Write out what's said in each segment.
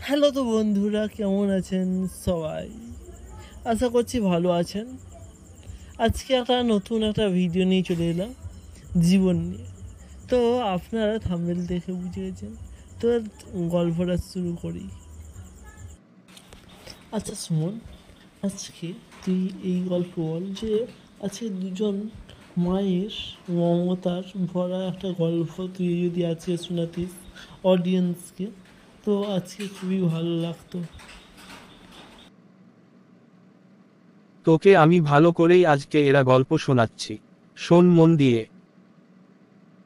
Hello তো বন্ধুরা, কেমন আছেন সবাই? আশা করছি ভালো আছেন। আজকে নতুন একটা ভিডিও নিয়ে চলে এলাম জীবন নিয়ে। তো আপনারা থাম্বনেল দেখে বুঝে গেছেন। তো গল্পটা শুরু করি। আচ্ছা সুমন, আজকে তুই এই গল্প বল যে আজকে দুজন মায়ের মমতার ভরা একটা গল্প তুই যদি আজকে শোনাতিস অডিয়েন্সকে, তো আজকে খুবই ভালো লাগতো। তোকে আমি ভালো করেই আজকে এরা গল্প শোনাচ্ছি। শোন মন দিয়ে।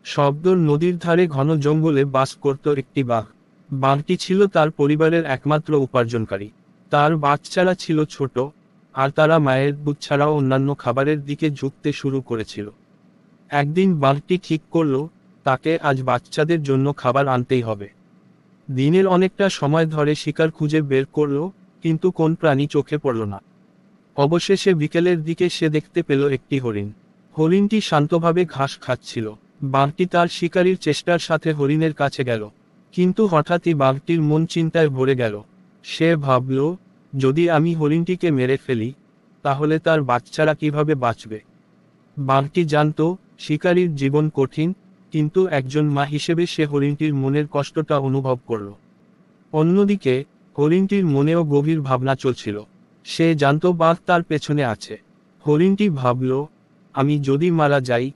শব্দর নদীর ধারে ঘন জঙ্গলে বাস করত একটি বাঘ। বাঘটি ছিল তার পরিবারের একমাত্র উপার্জনকারী। তার বাচ্চারা ছিল ছোট, আর তারা মায়ের দুধ ছাড়াও অন্যান্য খাবারের দিকে ঝুঁকতে শুরু করেছিল। একদিন বাঘটি ঠিক করল, তাকে আজ বাচ্চাদের জন্য খাবার আনতেই হবে। দিনের অনেকটা সময় ধরে শিকার খুঁজে বের করলো, কিন্তু কোন প্রাণী চোখে পড়ল না। অবশেষে বিকেলের দিকে সে দেখতে পেল একটি হরিণ। হরিণটি শান্তভাবে ঘাস খাচ্ছিল। বাঘটি তার শিকারীর চেষ্টার সাথে হরিণের কাছে গেল, কিন্তু হঠাৎই বাঘটির মন চিন্তায় ভরে গেল। সে ভাবল, যদি আমি হরিণটিকে মেরে ফেলি, তাহলে তার বাচ্চারা কিভাবে বাঁচবে। বাঘটি জানত শিকারীর জীবন কঠিন, কিন্তু একজন মা হিসেবে সে হরিণটির মনের কষ্টটা অনুভব করল। অন্যদিকে হরিণটির মনেও গভীর ভাবনা চলছিল। সে জানত বাঘ তার পেছনে আছে। হরিণটি ভাবল, আমি যদি মারা যাই,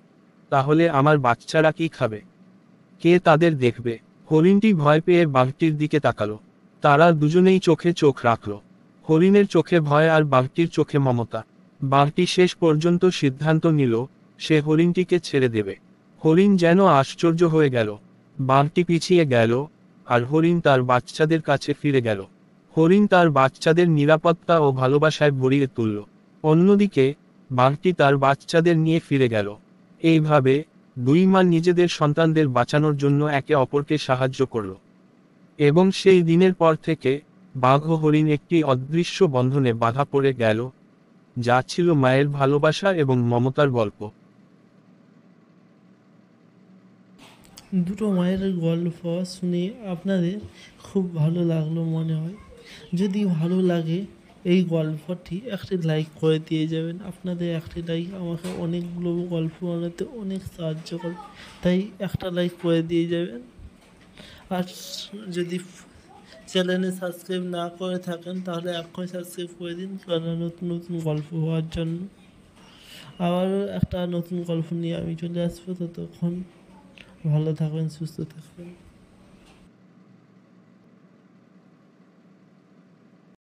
তাহলে আমার বাচ্চারা কি খাবে, কে তাদের দেখবে। হরিণটি ভয় পেয়ে বাঘটির দিকে তাকালো। তারা দুজনেই চোখে চোখ রাখল। হরিণের চোখে ভয় আর বাঘটির চোখে মমতা। বাঘটি শেষ পর্যন্ত সিদ্ধান্ত নিল, সে হরিণটিকে ছেড়ে দেবে। হরিণ যেন আশ্চর্য হয়ে গেল। বাঘটি পিছিয়ে গেল, আর হরিণ তার বাচ্চাদের কাছে ফিরে গেল। হরিণ তার বাচ্চাদের নিরাপত্তা ও ভালোবাসায় ভরিয়ে তুলল। অন্যদিকে বাঘটি তার বাচ্চাদের নিয়ে ফিরে গেল। এইভাবে দুই মা নিজেদের সন্তানদের বাঁচানোর জন্য একে অপরকে সাহায্য করল। এবং সেই দিনের পর থেকে বাঘ ও হরিণ একটি অদৃশ্য বন্ধনে বাঁধা পড়ে গেল, যা ছিল মায়ের ভালোবাসা এবং মমতার গল্প। দুটো মায়ের গল্প শুনে আপনাদের খুব ভালো লাগলো মনে হয়। যদি ভালো লাগে এই গল্পটি একটি লাইক করে দিয়ে যাবেন। আপনাদের একটি লাইক আমাকে অনেকগুলো গল্প বানাতে অনেক সাহায্য করবে, তাই একটা লাইক করে দিয়ে যাবেন। আর যদি চ্যানেলে সাবস্ক্রাইব না করে থাকেন, তাহলে এখনই সাবস্ক্রাইব করে দিন, কারণ নতুন নতুন গল্প হওয়ার জন্য। আবারও একটা নতুন গল্প নিয়ে আমি চলে আসবো। ততক্ষণ ভালো থাকবেন, সুস্থ থাকবেন।